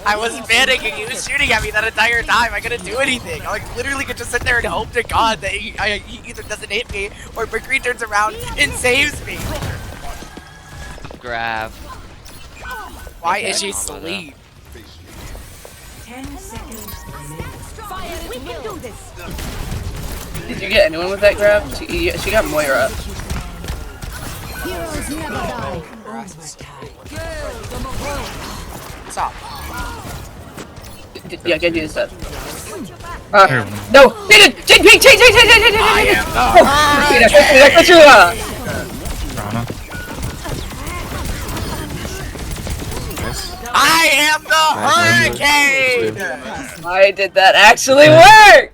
I wasn't panicking. He was shooting at me that entire time. I couldn't do anything. I like literally could just sit there and hope to God that he either doesn't hit me or McCree turns around and saves me. Grab. Why is she asleep? 10 seconds remaining. We can do this. Did you get anyone with that grab? She got Moira. Heroes never die. Stop. Yeah, get you this stuff. No! Change! I am the Katrina! Rana. I am the hurricane! Why did that actually work?